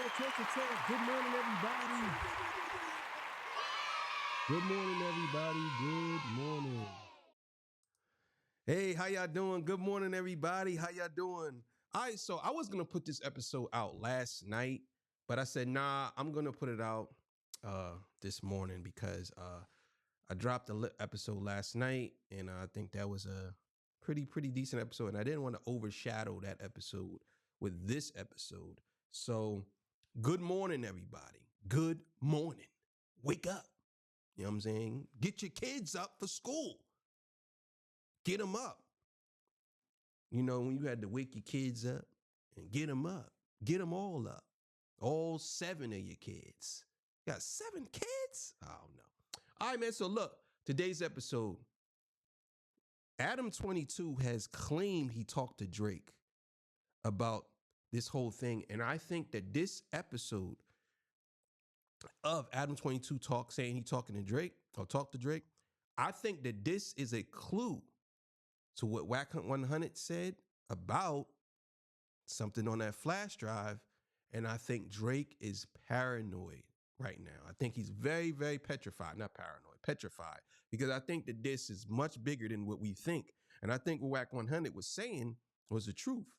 Talk. Good morning, everybody. Good morning, everybody. Good morning. Hey, how y'all doing? Good morning, everybody. How y'all doing? All right, so I was gonna put this episode out last night, but I said, nah, I'm gonna put it out this morning because I dropped the episode last night, and I think that was a pretty decent episode, and I didn't want to overshadow that episode with this episode. So, good morning, everybody. Good morning. Wake up. You know what I'm saying? Get your kids up for school. Get them up. You know, when you had to wake your kids up and get them up, get them all up. All 7 of your kids. You got 7 kids? I don't know. All right, man. So, look, today's episode, Adam 22 has claimed he talked to Drake about this whole thing. And I think that this episode of Adam 22 saying he talking to Drake or talked to Drake, I think that this is a clue to what Wack 100 said about something on that flash drive. And I think Drake is paranoid right now. I think he's very, very petrified, not paranoid, petrified, because I think that this is much bigger than what we think. And I think what Wack 100 was saying was the truth.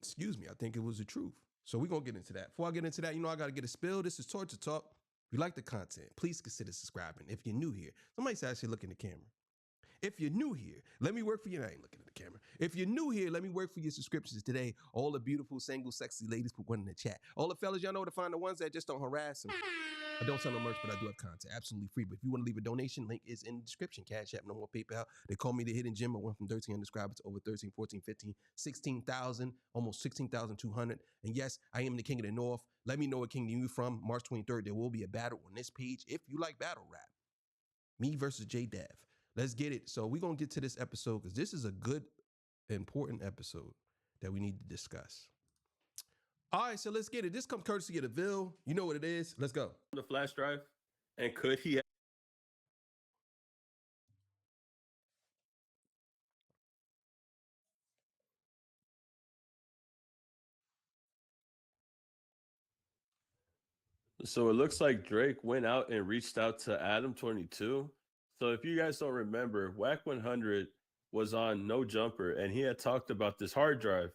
Excuse me. I think it was the truth. So we're going to get into that. Before I get into that, I got to get a spill. This is Torture Talk. If you like the content, please consider subscribing. If you're new here, somebody said I should look in the camera. If you're new here, let me work for you. I ain't looking at the camera. If you're new here, let me work for your subscriptions today. All the beautiful, single, sexy ladies, put one in the chat. All the fellas, y'all know where to find the ones that just don't harass them. I don't sell no merch, but I do have content absolutely free. But if you want to leave a donation, link is in the description. Cash App, no more PayPal. They call me the hidden gem. I went from 1,300 subscribers to over 13, 14, 15, 16,000, almost 16,200. And yes, I am the king of the north. Let me know what kingdom you're from. March 23rd, there will be a battle on this page if you like battle rap. Me versus J Dev. Let's get it. So we're going to get to this episode because this is a good, important episode that we need to discuss. All right, so let's get it. This comes courtesy of the Ville. You know what it is. Let's go. The flash drive, and could he? So it looks like Drake went out and reached out to Adam 22. So if you guys don't remember, Wack 100 was on No Jumper, and he had talked about this hard drive.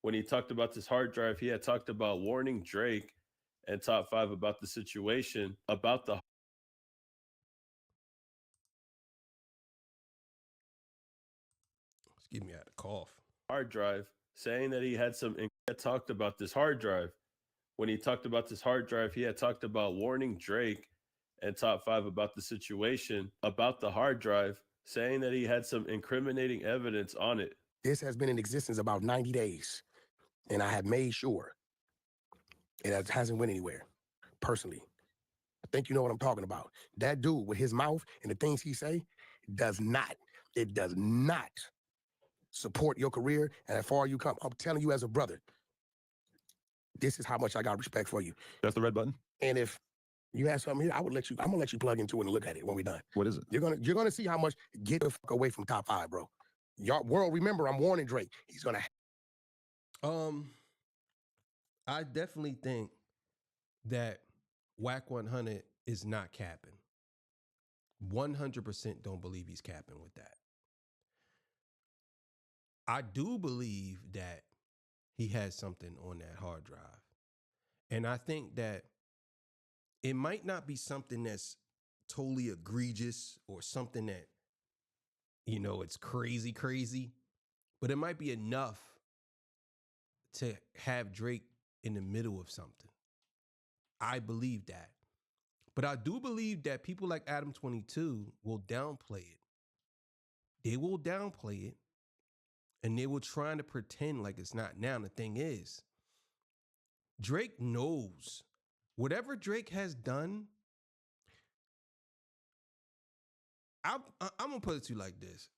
When he talked about this hard drive, he had talked about warning Drake and Top 5 about the situation, about the Excuse me, I had a cough. hard drive, saying that he had talked about this hard drive. When he talked about this hard drive, he had talked about warning Drake and Top 5 about the situation, about the hard drive, saying that he had some incriminating evidence on it. This has been in existence about 90 days, and I have made sure it hasn't went anywhere, personally. I think you know what I'm talking about. That dude with his mouth and the things he say does not support your career and as far as you come. I'm telling you as a brother, this is how much I got respect for you. That's the red button. And if you have something here, I'm gonna let you plug into it and look at it when we're done. What is it? You're gonna see how much. Get the fuck away from Top 5, bro. Y'all world, remember, I'm warning Drake. He's gonna I definitely think that Wack 100 is not capping. 100% don't believe he's capping with that. I do believe that he has something on that hard drive. And I think that it might not be something that's totally egregious or something that, it's crazy, but it might be enough to have Drake in the middle of something. I believe that. But I do believe that people like Adam 22 will downplay it. They will downplay it, and they will try to pretend like it's not now. The thing is, Drake knows whatever Drake has done. I'm going to put it to you like this.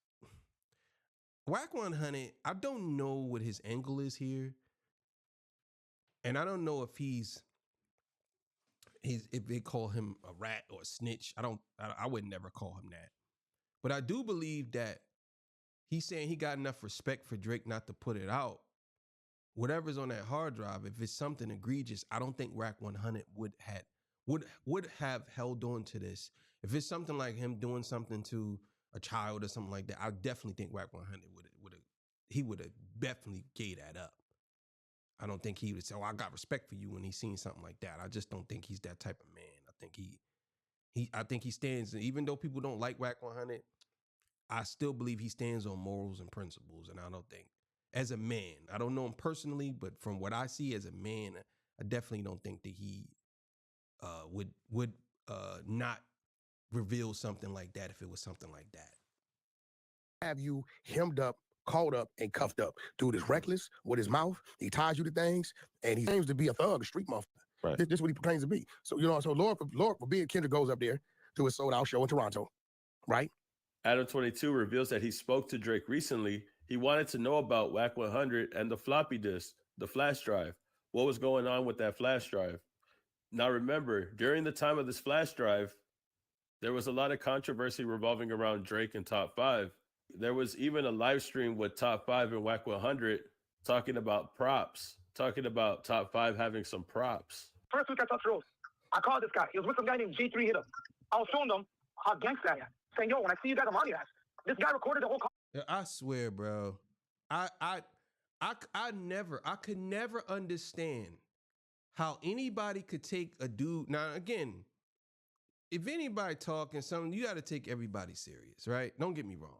Wack 100, I don't know what his angle is here. And I don't know if if they call him a rat or a snitch. I would never call him that. But I do believe that he's saying he got enough respect for Drake not to put it out whatever's on that hard drive, if it's something egregious, I don't think Wack 100 would have held on to this. If it's something like him doing something to a child or something like that, I definitely think Wack 100 would have definitely gave that up. I don't think he would say, "Oh, I got respect for you" when he's seen something like that. I just don't think he's that type of man. I think he stands, even though people don't like Wack 100, I still believe he stands on morals and principles. And I don't think, as a man, I don't know him personally, but from what I see as a man, I definitely don't think that he would not reveal something like that if it was something like that. Have you hemmed up, caught up, and cuffed up. Dude is reckless with his mouth. He ties you to things, and he claims to be a thug, a street motherfucker. Right. This is what he claims to be. So, so Lord forbid Kendrick goes up there to his sold-out show in Toronto, right? Adam 22 reveals that he spoke to Drake recently. He wanted to know about Wack 100 and the floppy disk, the flash drive. What was going on with that flash drive? Now remember, during the time of this flash drive, there was a lot of controversy revolving around Drake and Top 5. There was even a live stream with Top 5 and Wack 100 talking about props, talking about Top 5 having some props. First week I touched Rose, I called this guy. He was with some guy named J3 Hit him. I was showing them how gangsta I am. Saying, yo, when I see you guys, I'm on your ass. This guy recorded the whole I swear, bro. I could never understand how anybody could take a dude. Now, again, if anybody talking something, you got to take everybody serious, right? Don't get me wrong.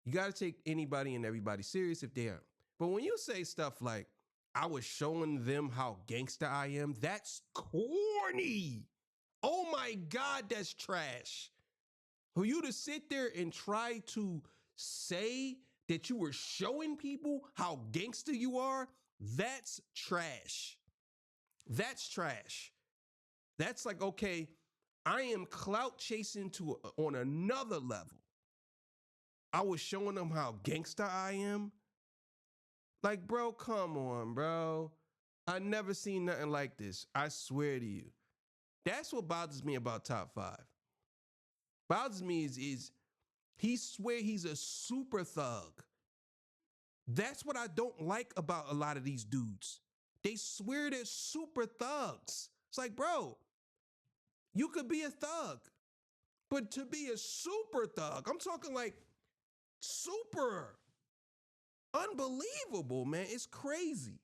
You got to take anybody and everybody serious if they aren't. But when you say stuff like, I was showing them how gangster I am, that's corny. Oh my God, that's trash. For you to sit there and try to say that you were showing people how gangster you are, that's trash. That's trash. That's like, okay, I am clout chasing on another level. I was showing them how gangster I am. Like, bro, come on, bro. I never seen nothing like this. I swear to you. That's what bothers me about Top 5. Bothers me is he swear he's a super thug. That's what I don't like about a lot of these dudes. They swear they're super thugs. It's like, bro, you could be a thug, but to be a super thug, I'm talking like super unbelievable, man. It's crazy.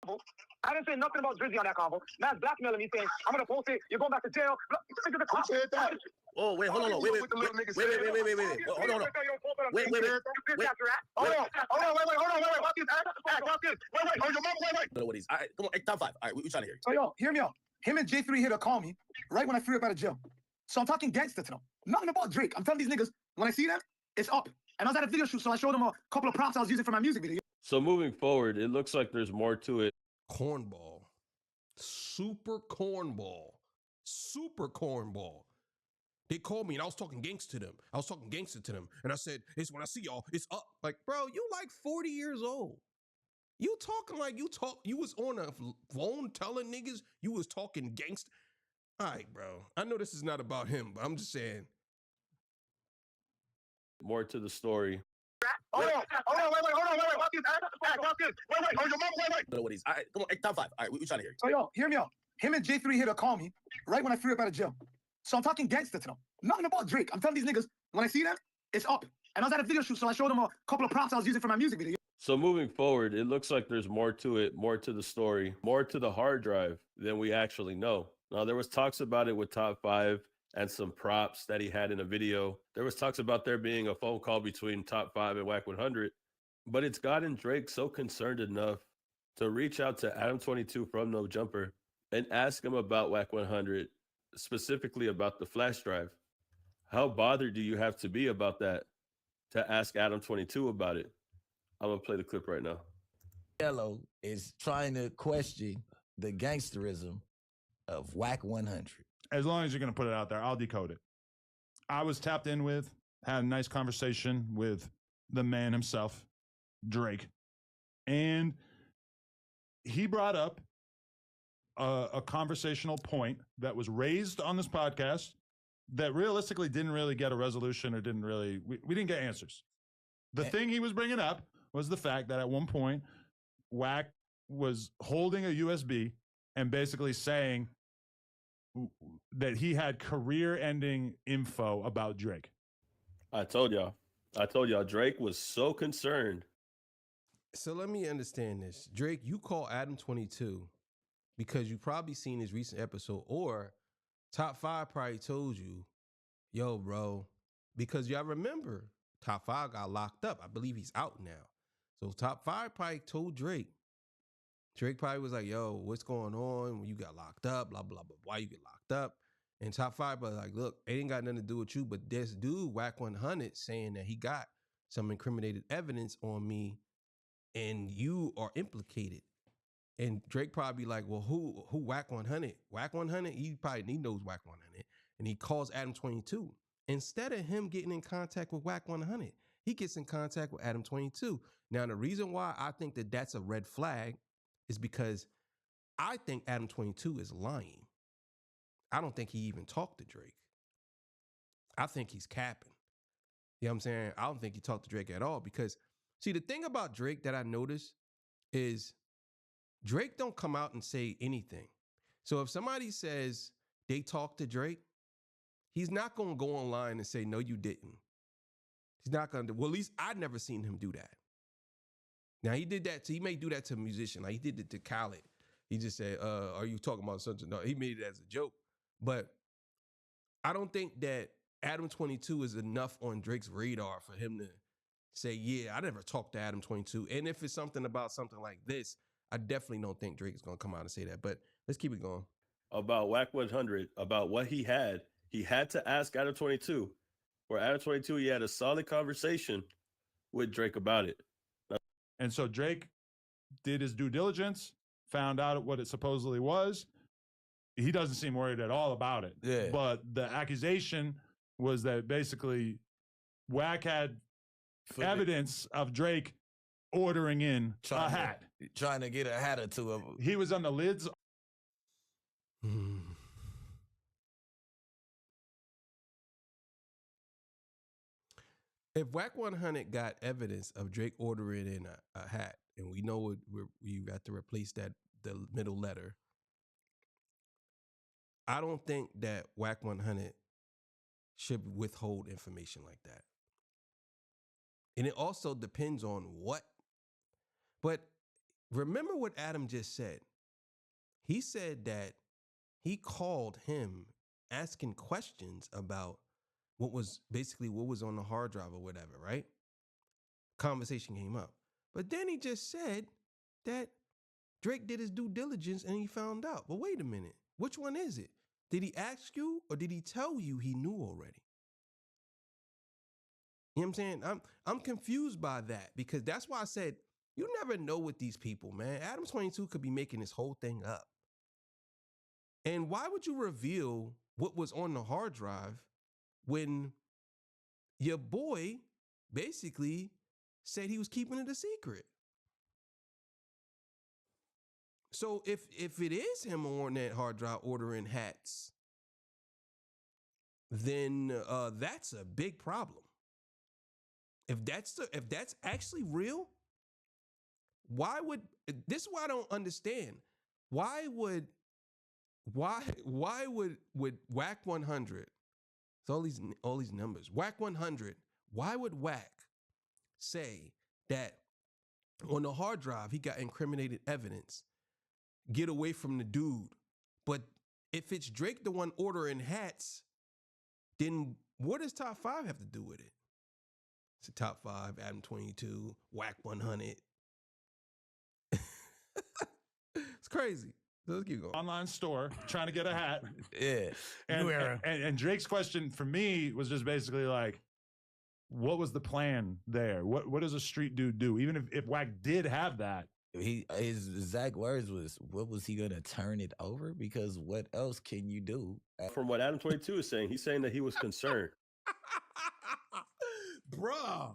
I didn't say nothing about Drizzy on that convo. Man's blackmailing me saying, I'm going to post it. You're going back to jail. Who said that? Oh, wait, hold on. Wait. Hold on. Wait. Know what he's. All right, come on. Hey, Top 5. All right, we trying to hear you. So, yo, hear me out. Him and J3 Hitter call me right when I threw up out of jail. So I'm talking gangster to them. Nothing about Drake. I'm telling these niggas, when I see them, it's up. And I was at a video shoot, so I showed them a couple of props I was using for my music video. So moving forward, it looks like there's more to it. Cornball. Super cornball. Super cornball. They called me and I was talking gangster to them. And I said, it's when I see y'all, it's up. Like, bro, you like 40 years old. You talking like you was on a phone telling niggas you was talking gangster. All right, bro. I know this is not about him, but I'm just saying. More to the story. Hold on. Watch this. Know what he's. All right, come on. Hey, Top 5. All right, we trying to hear you. So, yo, hear me out. Him and J3 Hitter call me right when I threw up out of jail. So I'm talking gangster to them. Nothing about Drake. I'm telling these niggas, when I see them, it's up. And I was at a video shoot, so I showed them a couple of props I was using for my music video. So moving forward, it looks like there's more to it, more to the story, more to the hard drive than we actually know. Now, there was talks about it with Top 5 and some props that he had in a video. There was talks about there being a phone call between Top 5 and Wack 100, but it's gotten Drake so concerned enough to reach out to Adam 22 from No Jumper and ask him about Wack 100, specifically about the flash drive. How bothered do you have to be about that to ask Adam 22 about it? I'm going to play the clip right now. Yellow is trying to question the gangsterism of Wack 100. As long as you're going to put it out there, I'll decode it. I was tapped in with, had a nice conversation with the man himself, Drake. And he brought up a conversational point that was raised on this podcast that realistically didn't really get a resolution or we didn't get answers. The thing he was bringing up was the fact that at one point, Wack was holding a USB and basically saying that he had career-ending info about Drake. I told y'all, Drake was so concerned. So let me understand this. Drake, you call Adam 22 because you probably seen his recent episode, or Top 5 probably told you, yo, bro, because y'all remember Top 5 got locked up. I believe he's out now. So Top 5 probably told Drake. Drake probably was like, yo, what's going on when you got locked up, blah, blah, blah, why you get locked up? And Top 5 was like, look, it ain't got nothing to do with you, but this dude, Wack 100, saying that he got some incriminated evidence on me and you are implicated. And Drake probably like, well, who Wack 100? Wack 100, he knows Wack 100. And he calls Adam 22. Instead of him getting in contact with Wack 100, he gets in contact with Adam 22. Now, the reason why I think that that's a red flag is because I think Adam 22 is lying. I don't think he even talked to Drake. I think he's capping. You know what I'm saying? I don't think he talked to Drake at all because, see, the thing about Drake that I noticed is Drake don't come out and say anything. So if somebody says they talked to Drake, he's not going to go online and say, no, you didn't. He's not going to. Well, at least I've never seen him do that. Now, he did that. He may do that to a musician. Like he did it to Khaled. He just said, are you talking about something? No, he made it as a joke. But I don't think that Adam 22 is enough on Drake's radar for him to say, yeah, I never talked to Adam 22. And if it's something about something like this, I definitely don't think Drake is going to come out and say that. But let's keep it going. About Wack 100, about what he had to ask Adam 22. For Adam 22, he had a solid conversation with Drake about it. And so Drake did his due diligence, found out what it supposedly was. He doesn't seem worried at all about it. Yeah. But the accusation was that basically Wack had evidence of Drake ordering in a hat. Trying to get a hat or two of them. He was on the lids. If Wack 100 got evidence of Drake ordering in a hat, and we know we got to replace the middle letter, I don't think that Wack 100 should withhold information like that. And it also depends on what. But remember what Adam just said. He said that he called him asking questions about what was on the hard drive or whatever, right? Conversation came up. But then he just said that Drake did his due diligence and he found out. But wait a minute. Which one is it? Did he ask you or did he tell you he knew already? You know what I'm saying? I'm confused by that because that's why I said you never know with these people, man. Adam 22 could be making this whole thing up. And why would you reveal what was on the hard drive when your boy basically said he was keeping it a secret? So if it is him on that hard drive ordering hats, then that's a big problem. If that's actually real, why would this is why I don't understand. Why would Wack 100? It's all these numbers. Wack 100. Why would Wack say that on the hard drive he got incriminated evidence? Get away from the dude. But if it's Drake the one ordering hats, then what does Top 5 have to do with it? It's a Top 5, Adam 22, Wack 100. It's crazy. So let's keep going. Online store trying to get a hat. Yeah. New era. And Drake's question for me was just basically like, what was the plan there? What does a street dude do? Even if Wack did have that. His exact words was, what was he gonna turn it over? Because what else can you do? From what Adam 22 is saying, he's saying that he was concerned. Bruh.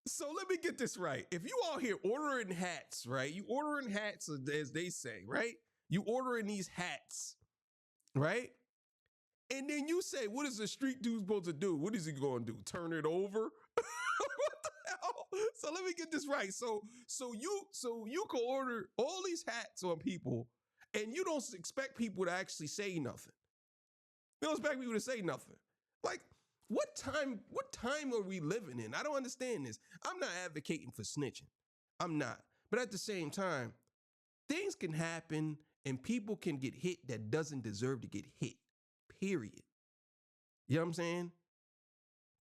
So let me get this right. If you all here ordering hats, right? You ordering hats, as they say, right? You ordering these hats, right? And then you say, what is a street dude supposed to do? What is he going to do? Turn it over? What the hell? So let me get this right. So you can order all these hats on people, and you don't expect people to actually say nothing. You don't expect people to say nothing. Like, what time are we living in? I don't understand this. I'm not advocating for snitching. I'm not. But at the same time, things can happen and people can get hit that doesn't deserve to get hit. Period. You know what I'm saying?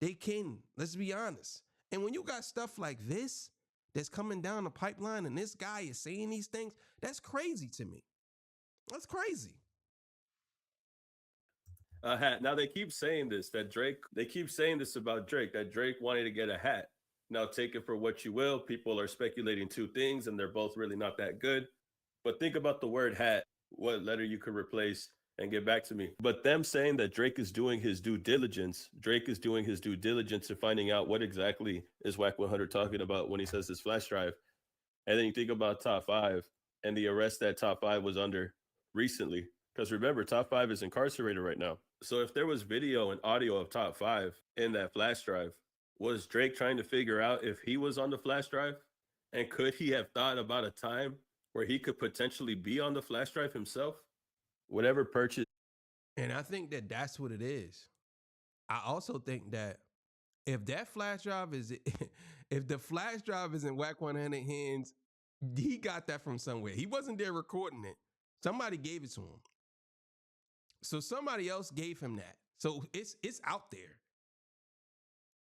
They can. Let's be honest. And when you got stuff like this that's coming down the pipeline and this guy is saying these things, that's crazy to me. That's crazy. A hat. Now they keep saying this, that Drake, they keep saying this about Drake, that Drake wanted to get a hat. Now take it for what you will. People are speculating two things and they're both really not that good. But think about the word hat, what letter you could replace, and get back to me. But them saying that Drake is doing his due diligence, in finding out what exactly is Wack 100 talking about when he says this flash drive. And then you think about Top 5 and the arrest that Top 5 was under recently. Because remember, Top 5 is incarcerated right now. So if there was video and audio of Top 5 in that flash drive, was Drake trying to figure out if he was on the flash drive? And could he have thought about a time where he could potentially be on the flash drive himself? Whatever purchase. And I think that that's what it is. I also think that if that flash drive is, if the flash drive is in Wack 100 hands, he got that from somewhere. He wasn't there recording it. Somebody gave it to him. So somebody else gave him that. So it's out there.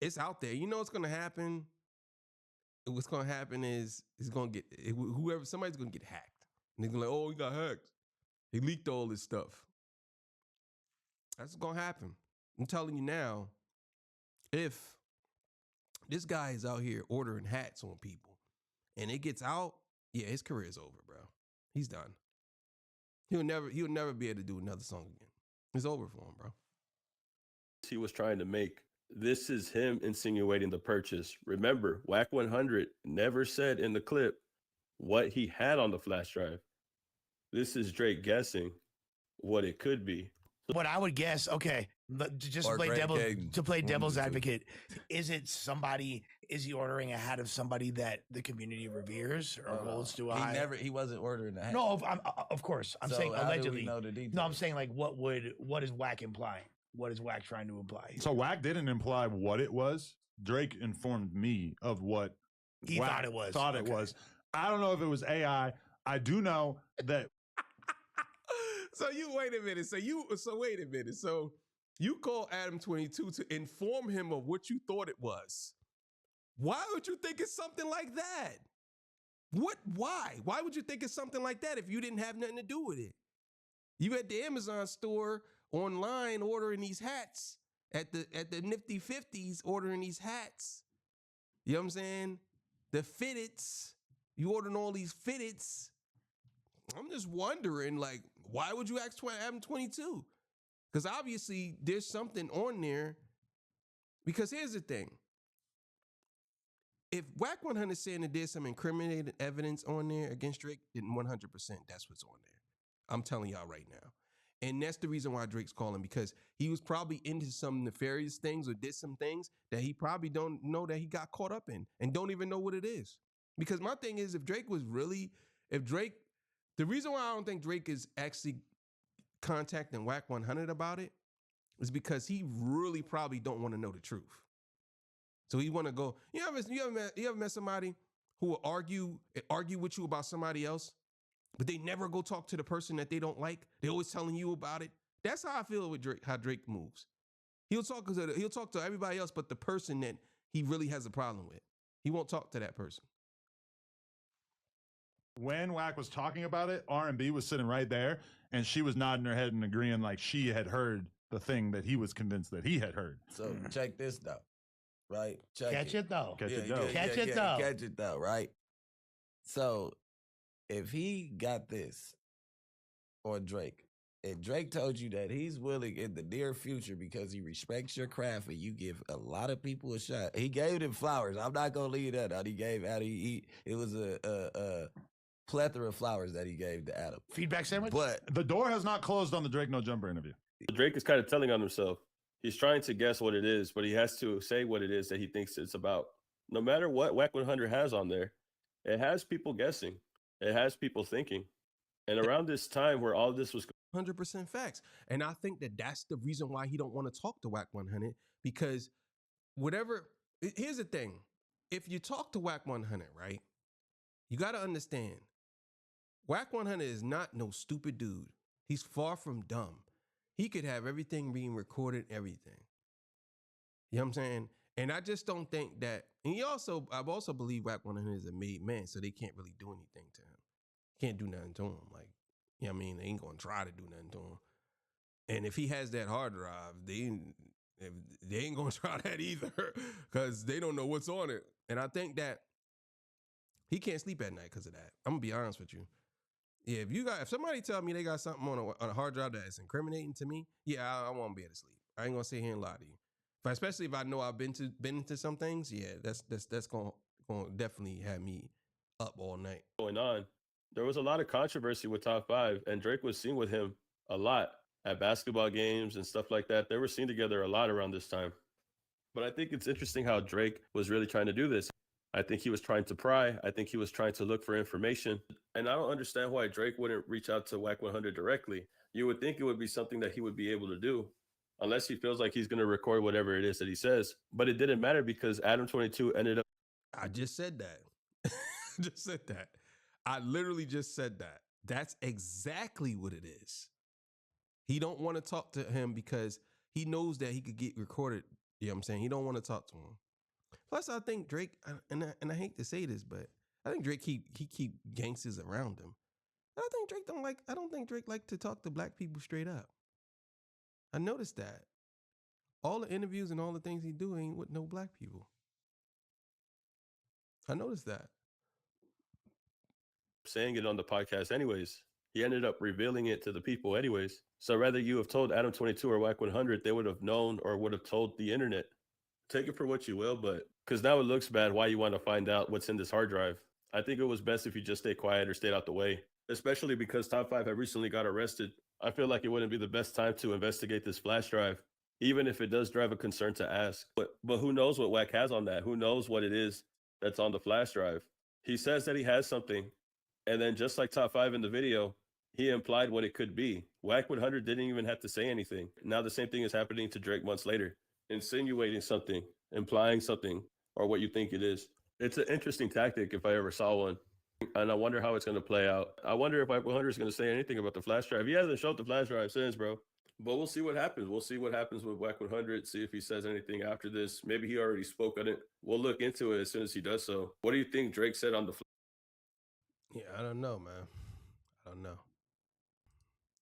It's out there. You know what's going to happen? What's going to happen is it's going to get, somebody's going to get hacked. And they're going to be like, oh, he got hacked. He leaked all this stuff. That's what's going to happen. I'm telling you now, if this guy is out here ordering hats on people and it gets out, yeah, his career is over, bro. He's done. He'll never be able to do another song again. It's over for him, bro. He was trying to make. This is him insinuating the purchase. Remember, Wack 100 never said in the clip what he had on the flash drive. This is Drake guessing what it could be. What I would guess, okay, just to play devil's advocate, is he ordering a hat of somebody that the community reveres or holds to a high? He wasn't ordering a hat. No, of course. I'm saying allegedly. Know the details? No, I'm saying like what is Wack implying? What is Wack trying to imply? So Wack didn't imply what it was. Drake informed me of what he Wack thought it was. I don't know if it was AI. I do know that. So wait a minute. So you call Adam 22 to inform him of what you thought it was. Why would you think it's something like that? Why? Why would you think it's something like that if you didn't have nothing to do with it? You at the Amazon store online ordering these hats, at the Nifty 50s ordering these hats. You know what I'm saying? The fitteds, you ordering all these fitteds. I'm just wondering, like, why would you ask Adam 22? Because obviously there's something on there. Because here's the thing. If Wack 100 saying that there's some incriminating evidence on there against Drake, then 100% that's what's on there. I'm telling y'all right now. And that's the reason why Drake's calling, because he was probably into some nefarious things or did some things that he probably don't know that he got caught up in and don't even know what it is. Because my thing is, the reason why I don't think Drake is actually contacting Wack 100 about it is because he really probably don't want to know the truth. So he want to go, you ever met somebody who will argue with you about somebody else, but they never go talk to the person that they don't like? They always telling you about it. That's how I feel with Drake, how Drake moves. He'll talk to everybody else but the person that he really has a problem with. He won't talk to that person. When Wack was talking about it, R&B was sitting right there, and she was nodding her head and agreeing like she had heard the thing that he was convinced that he had heard. So check this though, right? Catch it though. Catch it though. Catch it though. Catch it though, right? So if he got this, or Drake, and Drake told you that he's willing in the near future because he respects your craft and you give a lot of people a shot. He gave them flowers. I'm not gonna leave that out. It was a plethora of flowers that he gave to Adam. Feedback sandwich? But the door has not closed on the Drake No Jumper interview. Drake is kind of telling on himself. He's trying to guess what it is, but he has to say what it is that he thinks it's about. no matter what Wack 100 has on there, it has people guessing. It has people thinking. And around this time where all this was 100% facts. And I think that that's the reason why he don't want to talk to Wack 100, because here's the thing. If you talk to Wack 100, right, you got to understand, Wack 100 is not no stupid dude. He's far from dumb. He could have everything being recorded, everything. You know what I'm saying? And I just don't think that, and I've also believe Wack 100 is a made man, so they can't really do anything to him. Can't do nothing to him. Like, you know what I mean? They ain't gonna try to do nothing to him. And if he has that hard drive, they ain't gonna try that either, because they don't know what's on it. And I think that he can't sleep at night because of that. I'm gonna be honest with you. Yeah, if somebody tell me they got something on a hard drive that is incriminating to me, yeah, I won't be able to sleep. I ain't gonna sit here and lie to you. But especially if I know I've been into some things, yeah, that's gonna definitely have me up all night. going on, there was a lot of controversy with Top 5, and Drake was seen with him a lot at basketball games and stuff like that. They were seen together a lot around this time. But I think it's interesting how Drake was really trying to do this. I think he was trying to pry. I think he was trying to look for information. And I don't understand why Drake wouldn't reach out to Wack 100 directly. You would think it would be something that he would be able to do, unless he feels like he's going to record whatever it is that he says. But it didn't matter because Adam 22 ended up. I just said that. Just said that. I literally just said that. That's exactly what it is. He don't want to talk to him because he knows that he could get recorded. You know what I'm saying? He don't want to talk to him. Plus, I think Drake, and I hate to say this, but I think Drake keep gangsters around him. I don't think Drake like to talk to black people straight up. I noticed that. All the interviews and all the things he do ain't with no black people. I noticed that. Saying it on the podcast anyways. He ended up revealing it to the people anyways. So whether you have told Adam 22 or Wack 100, they would have known or would have told the internet. Take it for what you will, but because now it looks bad why you want to find out what's in this hard drive. I think it was best if you just stay quiet or stayed out the way, especially because Top 5 have recently got arrested. I feel like it wouldn't be the best time to investigate this flash drive, even if it does drive a concern to ask. But who knows what Wack has on that? Who knows what it is that's on the flash drive? He says that he has something, and then just like Top 5 in the video, he implied what it could be. Wack 100 didn't even have to say anything. Now the same thing is happening to Drake months later. Insinuating something, implying something, or what you think it is. It's an interesting tactic if I ever saw one. And I wonder how it's going to play out. I wonder if Wack 100 is going to say anything about the flash drive. He hasn't showed the flash drive since, bro. But we'll see what happens. We'll see what happens with Wack 100, see if he says anything after this. Maybe he already spoke on it. We'll look into it as soon as he does so. What do you think Drake said on the Yeah, I don't know, man. I don't know.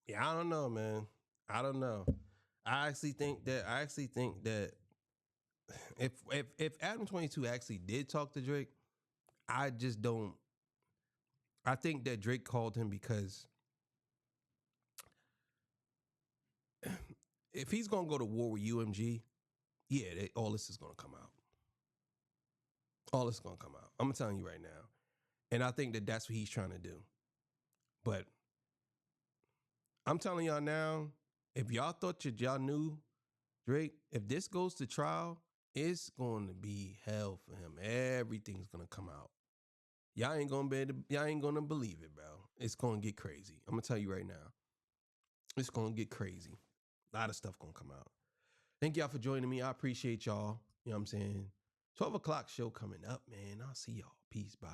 Yeah, I don't know, man. I don't know. I actually think that if Adam 22 actually did talk to Drake, I just don't. I think that Drake called him because if he's gonna go to war with UMG, yeah, all this is gonna come out. All this is gonna come out. I'm telling you right now, and I think that that's what he's trying to do. But I'm telling y'all now, if y'all thought y'all knew Drake, if this goes to trial, it's going to be hell for him. Everything's going to come out. Y'all ain't going to believe it, bro. It's going to get crazy. I'm going to tell you right now. It's going to get crazy. A lot of stuff going to come out. Thank y'all for joining me. I appreciate y'all. You know what I'm saying? 12 o'clock show coming up, man. I'll see y'all. Peace. Bye.